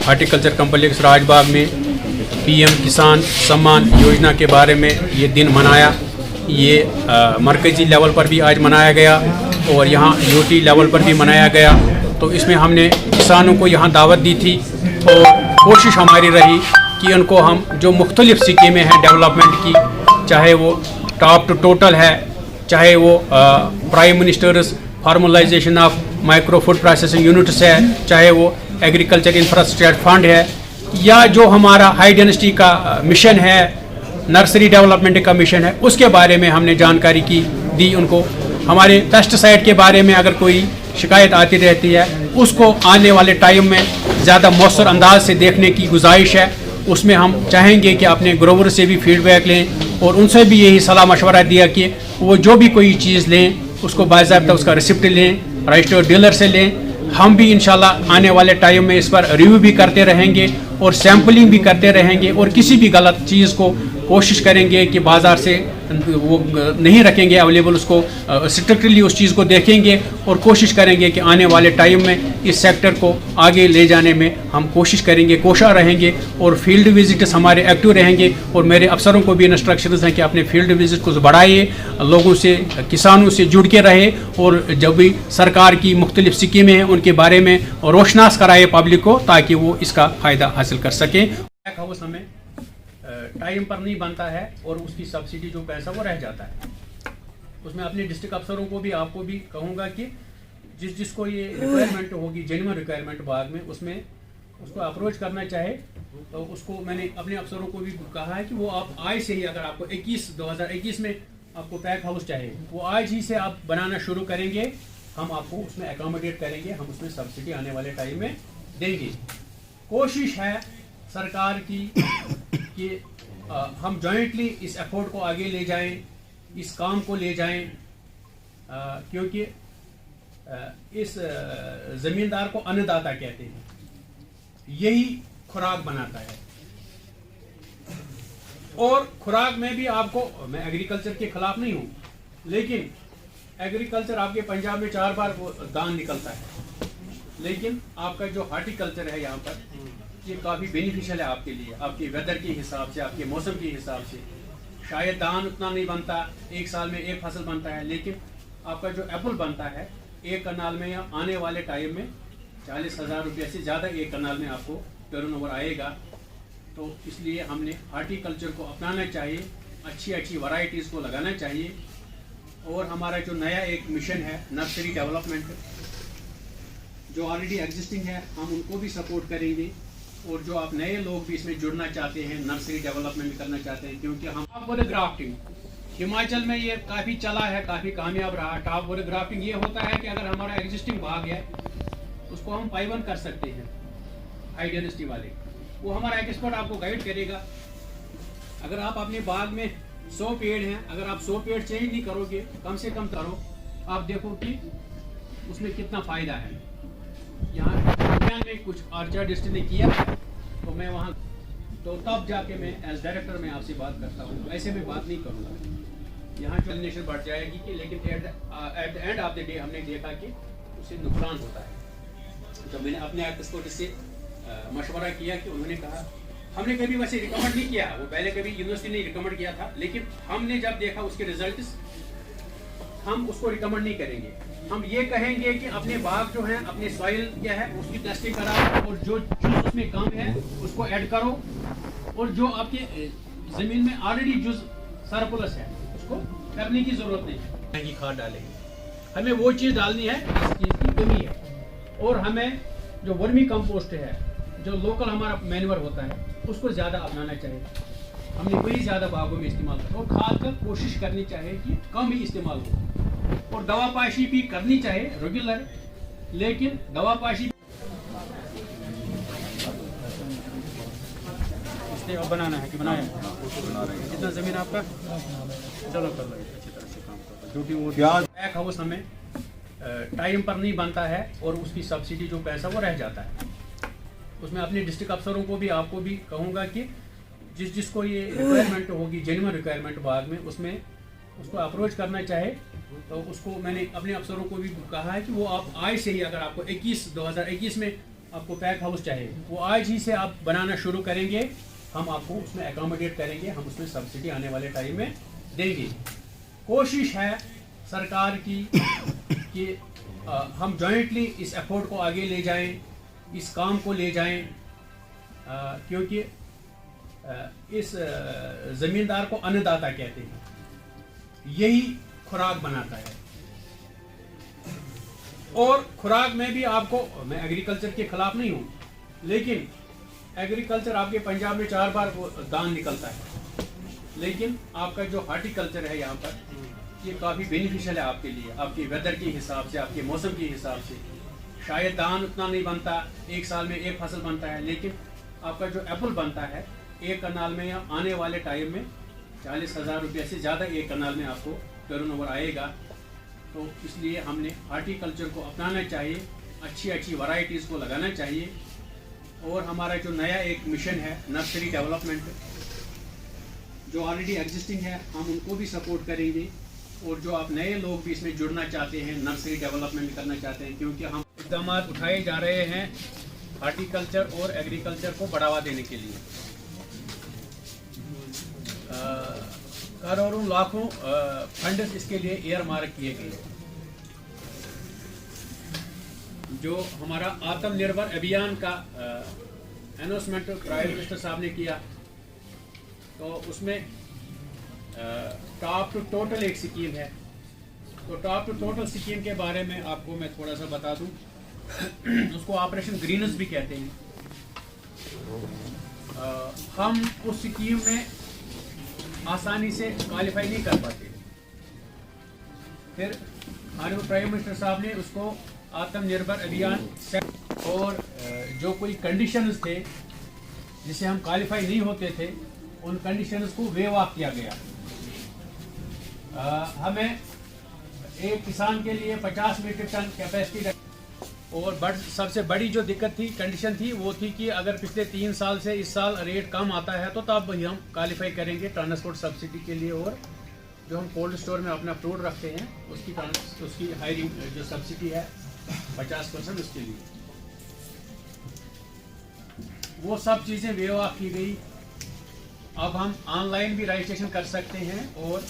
Horticulture complex Rajbagh में PM किसान सम्मान योजना के बारे में ये दिन मनाया। ये मरकज़ी लेवल पर भी आज मनाया गया और यहाँ यूटी लेवल पर भी मनाया गया। तो इसमें हमने किसानों को यहाँ दावत दी थी और कोशिश हमारी रही कि उनको हम जो मुख्तलिफ स्कीमें हैं डेवलपमेंट की, चाहे वो टॉप टू टोटल है, चाहे वो prime minister's formalisation of micro food processing units है, चाहे वो एग्रीकल्चर इंफ्रास्ट्रक्चर फंड है, या जो हमारा हाई डेंसिटी का मिशन है, नर्सरी डेवलपमेंट का मिशन है, उसके बारे में हमने जानकारी दी उनको। हमारे पेस्टिसाइड के बारे में अगर कोई शिकायत आती रहती है उसको आने वाले टाइम में ज़्यादा मौसर अंदाज से देखने की गुजारिश है। उसमें हम चाहेंगे कि अपने ग्रोवर से भी फीडबैक लें और उनसे भी यही सलाह मशवरा दिया कि वो जो भी कोई चीज़ लें उसको बाज़ाब्ता उसका रिसिप्ट लें, रजिस्टर्ड डीलर से लें। हम भी इंशाल्लाह आने वाले टाइम में इस पर रिव्यू भी करते रहेंगे और सैम्पलिंग भी करते रहेंगे और किसी भी गलत चीज़ को कोशिश करेंगे कि बाज़ार से वो नहीं रखेंगे अवेलेबल, उसको स्ट्रिक्टली उस चीज़ को देखेंगे और कोशिश करेंगे कि आने वाले टाइम में इस सेक्टर को आगे ले जाने में हम कोशिश करेंगे, कोशा रहेंगे और फील्ड विजिट्स हमारे एक्टिव रहेंगे। और मेरे अफसरों को भी इंस्ट्रक्शंस हैं कि अपने फील्ड विजिट को बढ़ाइए, लोगों से, किसानों से जुड़ के रहे और जब भी सरकार की मुख्तलिफ स्कीमें हैं उनके बारे में रोशनास कराए पब्लिक को, ताकि वो इसका फ़ायदा हासिल कर सकें। हाउस हमें टाइम पर नहीं बनता है और उसकी सब्सिडी जो पैसा वो रह जाता है। उसमें अपने डिस्ट्रिक्ट अफसरों को भी, आपको भी कहूँगा कि जिसको ये रिक्वायरमेंट होगी, जेन्युइन रिक्वायरमेंट बाग में, उसमें उसको अप्रोच करना चाहे तो उसको मैंने अपने अफसरों को भी कहा है कि वो आप आज से ही, अगर आपको 2021 में आपको पैक हाउस चाहिए, वो आज ही से आप बनाना शुरू करेंगे, हम आपको उसमें एकोमोडेट करेंगे, हम उसमें सब्सिडी आने वाले टाइम में देंगे। कोशिश है सरकार की कि हम जॉइंटली इस एफर्ट को आगे ले जाएं, इस काम को ले जाएं, क्योंकि इस ज़मींदार को अन्नदाता कहते हैं, यही खुराक बनाता है। और खुराक में भी आपको, मैं एग्रीकल्चर के खिलाफ नहीं हूं, लेकिन एग्रीकल्चर आपके पंजाब में 4 बार दान निकलता है, लेकिन आपका जो हार्टिकल्चर है यहाँ पर, ये काफ़ी बेनिफिशियल है आपके लिए, आपके वेदर के हिसाब से, आपके मौसम के हिसाब से। शायद धान उतना नहीं बनता, एक साल में एक फसल बनता है, लेकिन आपका जो एप्पल बनता है एक कनाल में, या आने वाले टाइम में 40,000 रुपये से ज़्यादा एक कनाल में आपको टर्नओवर आएगा। तो इसलिए हमने हार्टिकल्चर को अपनाना चाहिए, अच्छी वैरायटीज़ को लगाना चाहिए। और हमारा जो नया एक मिशन है नर्सरी डेवलपमेंट, जो ऑलरेडी एग्जिस्टिंग है, हम उनको भी सपोर्ट करेंगे। और जो आप नए लोग भी इसमें जुड़ना चाहते हैं, नर्सरी डेवलपमेंट करना चाहते हैं, क्योंकि हम टॉप वुड ग्राफ्टिंग हिमाचल में ये काफ़ी चला है, काफ़ी कामयाब रहा। टॉप वुड ग्राफ्टिंग ये होता है कि अगर हमारा एग्जिस्टिंग बाग है उसको हम पाइवन कर सकते हैं, हाई डेंसिटी वाले, वो हमारा एक्सपर्ट आपको गाइड करेगा। अगर आप अपने बाग में 100 पेड़ हैं, अगर आप 100 पेड़ चेंज नहीं करोगे, कम से कम करो, आप देखो कि उसमें कितना फ़ायदा है। यहाँ में कुछ आर्चर्डिस्ट ने किया तो मैं वहाँ, तो तब जाके मैं एज डायरेक्टर में आपसे बात करता हूँ, ऐसे में बात नहीं करूँगा। यहाँ पॉलिनेशन बढ़ जाएगी कि, लेकिन at the end of the day हमने देखा कि उससे नुकसान होता है। तो मैंने अपने एक्सपर्ट से मशवरा किया कि उन्होंने कहा, हमने कभी वैसे रिकमेंड नहीं किया, वो पहले कभी यूनिवर्सिटी ने रिकमेंड किया था, लेकिन हमने जब देखा उसके रिजल्ट्स, हम उसको रिकमेंड नहीं करेंगे। हम ये कहेंगे कि अपने बाग जो है, अपने सॉइल क्या है उसकी टेस्टिंग कराओ, और जो चीज़ उसमें कम है उसको ऐड करो, और जो आपके ज़मीन में ऑलरेडी जो सरप्लस है उसको करने की ज़रूरत नहीं है, महंगी खाद डालेंगे। हमें वो चीज़ डालनी है जिस चीज़ की कमी है। और हमें जो वर्मी कंपोस्ट है, जो लोकल हमारा मैन्योर होता है, उसको ज़्यादा अपनाना चाहिए। हमने वही ज़्यादा बागों में इस्तेमाल करते, और खाद का कोशिश करनी चाहिए कि कम ही इस्तेमाल हो। और दवा पाशी भी करनी चाहिए रेगुलर, लेकिन दवा पाशी इसलिए अब बनाना है कि बनाया कितना ज़मीन आपका, चलो कर लो अच्छी तरह से काम करो, क्योंकि वो पैक हाउस हमें टाइम पर नहीं बनता है और उसकी सब्सिडी जो पैसा वो रह जाता है। उसमें अपने डिस्ट्रिक्ट अफसरों को भी, आपको भी कहूँगा कि जिसको ये रिक्वायरमेंट होगी, जेन्युइन रिक्वायरमेंट बाग में, उसमें उसको अप्रोच करना चाहे तो उसको मैंने अपने अफसरों को भी कहा है कि वो आप आज से ही, अगर आपको 2021 में आपको पैक हाउस चाहिए, वो आज ही से आप बनाना शुरू करेंगे, हम आपको उसमें एकोमोडेट करेंगे, हम उसमें सब्सिडी आने वाले टाइम में देंगे। कोशिश है सरकार की कि हम जॉइंटली इस एफर्ट को आगे ले जाएं, इस काम को ले जाएं, क्योंकि इस ज़मींदार को अन्नदाता कहते हैं, यही खुराक बनाता है। और खुराक में भी आपको, मैं एग्रीकल्चर के खिलाफ नहीं हूँ, लेकिन एग्रीकल्चर आपके पंजाब में 4 बार दान निकलता है, लेकिन आपका जो हार्टिकल्चर है यहाँ पर, ये काफ़ी बेनिफिशियल है आपके लिए, आपके वेदर के हिसाब से, आपके मौसम के हिसाब से। शायद धान उतना नहीं बनता, एक साल में एक फसल बनता है, लेकिन आपका जो एप्पल बनता है एक कनाल में, या आने वाले टाइम में 40,000 रुपये से ज़्यादा एक कनाल में आपको टर्नओवर आएगा। तो इसलिए हमने हार्टिकल्चर को अपनाना चाहिए, अच्छी अच्छी वैरायटीज़ को लगाना चाहिए। और हमारा जो नया एक मिशन है नर्सरी डेवलपमेंट, जो ऑलरेडी एग्जिस्टिंग है, हम उनको भी सपोर्ट करेंगे। और जो आप नए लोग भी इसमें जुड़ना चाहते हैं, नर्सरी डेवलपमेंट करना चाहते हैं, क्योंकि हम इक़दाम उठाए जा रहे हैं हार्टिकल्चर और एग्रीकल्चर को बढ़ावा देने के लिए। करोड़ों लाखों फंड इसके लिए एयर मार्क किए गए। जो हमारा आत्मनिर्भर अभियान का अनाउंसमेंट प्राइम मिनिस्टर साहब ने किया, तो उसमें टॉप टू टोटल एक स्कीम है। तो टॉप टू टोटल स्कीम के बारे में आपको मैं थोड़ा सा बता दूं। उसको ऑपरेशन ग्रीनस भी कहते हैं। हम उस स्कीम में आसानी से क्वालिफाई नहीं कर पाते, फिर हमारे प्राइम मिनिस्टर साहब ने उसको आत्मनिर्भर अभियान, और जो कोई कंडीशंस थे जिसे हम क्वालिफाई नहीं होते थे, उन कंडीशंस को वेव ऑफ किया गया। हमें एक किसान के लिए 50 मीट्रिक टन कैपेसिटी, और सबसे बड़ी जो दिक्कत थी, कंडीशन थी, वो थी कि अगर पिछले 3 साल से इस साल रेट कम आता है तो तब ही हम क्वालिफाई करेंगे ट्रांसपोर्ट सब्सिडी के लिए। और जो हम कोल्ड स्टोर में अपना फ्रूट रखते हैं उसकी हाई जो सब्सिडी है 50% उसके लिए, वो सब चीज़ें वेव ऑफ की गई। अब हम ऑनलाइन भी रजिस्ट्रेशन कर सकते हैं और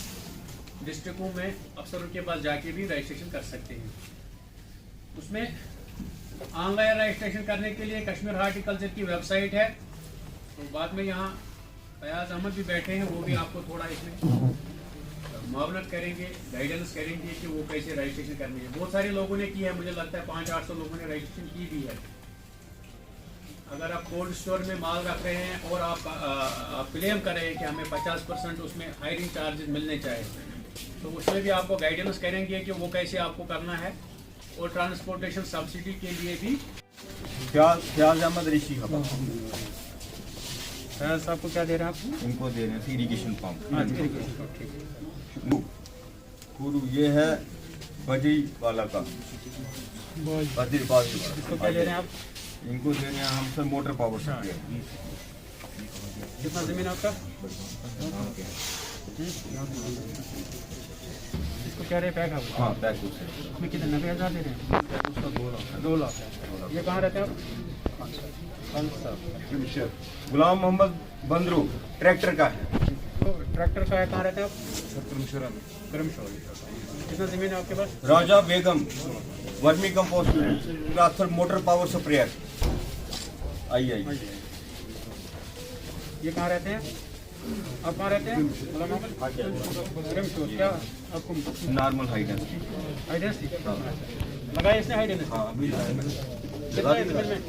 डिस्ट्रिक्टों में अफसरों के पास जाके भी रजिस्ट्रेशन कर सकते हैं। उसमें ऑनलाइन रजिस्ट्रेशन करने के लिए कश्मीर हार्टिकल्चर की वेबसाइट है। तो बाद में यहाँ फयाज अहमद भी बैठे हैं, वो भी आपको थोड़ा इसमें मुआवनत करेंगे, गाइडेंस करेंगे कि वो कैसे रजिस्ट्रेशन करनी है। बहुत सारे लोगों ने की है, मुझे लगता है 500-800 लोगों ने रजिस्ट्रेशन की भी है। अगर आप कोल्ड स्टोर में माल रख रहे हैं और आप क्लेम कर रहे हैं कि हमें 50% उसमें हायरिंग चार्जेस मिलने चाहिए, तो उसमें भी आपको गाइडेंस करेंगे कि वो कैसे आपको करना है। और ट्रांसपोर्टेशन सब्सिडी के लिए भी फयाज अहमद ऋषि खबर फयाज साहब को क्या दे रहे हैं आप? इनको दे रहे हैं इरीगेशन पंप। ठीक, ये है बजी वाला का, इसको क्या दे रहे हैं आप? इनको दे रहे हैं हम सर मोटर पावर सप्लाई। कितना ज़मीन आपका? इसको क्या रहे पैक हाउस? हाँ पैक हाउस। इसमें कितने 90,000 दे रहे हैं? उसका 2 लाख। ये कहाँ रहते हैं आप? गुलाम मोहम्मद बंदरू ट्रैक्टर का है। तो ट्रैक्टर का है, कहाँ रहते हैं आप? करमशोल। कितना ज़मीन है आपके पास? राजा बेगम vermicompost motor power sprayer. आइए ये कहाँ रहते हैं आप? कहाँ रहते हैं? क्या आपको नॉर्मल हाई डेंसिटी लगाया इसने? High density. हाँ अभी कितना है इसमें?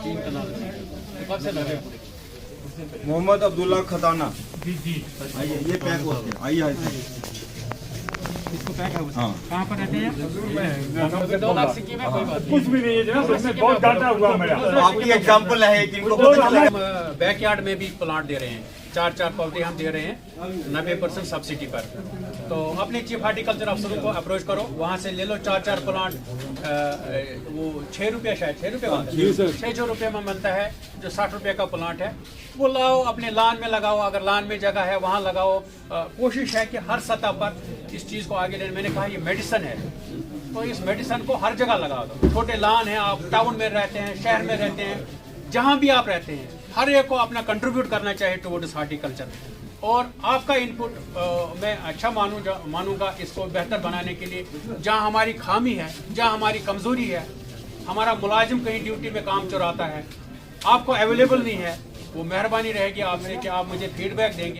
3 कनाल। कब से लगे? मोहम्मद अब्दुल्ला खताना। आइए ये पैक हो गया। आइए इसको पैक है। हाँ। कहाँ पर रहते हैं? 2 लाख की में कोई बात नहीं। कुछ भी नहीं है जनाब, उसमें बहुत डाटा हुआ मेरा। आपकी एग्जांपल है कि इनको पता चला। हम बैकयार्ड में भी प्लांट दे रहे हैं, 4 पौधे हम दे रहे हैं 90% सब्सिडी पर। तो अपने चीफ हार्टिकल्चर अफसरों को अप्रोच करो, वहाँ से ले लो 4 प्लांट। वो 6 रुपये, शायद 6 रुपये 6 रुपये में बनता है, जो 60 रुपये का प्लांट है, वो लाओ अपने लान में लगाओ। अगर लान में जगह है वहाँ लगाओ। कोशिश है कि हर सतह पर इस चीज़ को आगे लेने। मैंने कहा ये मेडिसिन है, तो इस मेडिसिन को हर जगह लगा दो। छोटे लान हैं, आप टाउन में रहते हैं, शहर में रहते हैं, जहाँ भी आप रहते हैं, हर एक को अपना कंट्रीब्यूट करना चाहिए टुवर्ड्स हार्टिकल्चर। और आपका इनपुट मैं अच्छा मानूंगा इसको बेहतर बनाने के लिए। जहाँ हमारी खामी है, जहाँ हमारी कमज़ोरी है, हमारा मुलाजिम कहीं ड्यूटी में काम चुराता है, आपको अवेलेबल नहीं है, वो मेहरबानी रहेगी आपसे कि आप मुझे फीडबैक देंगे।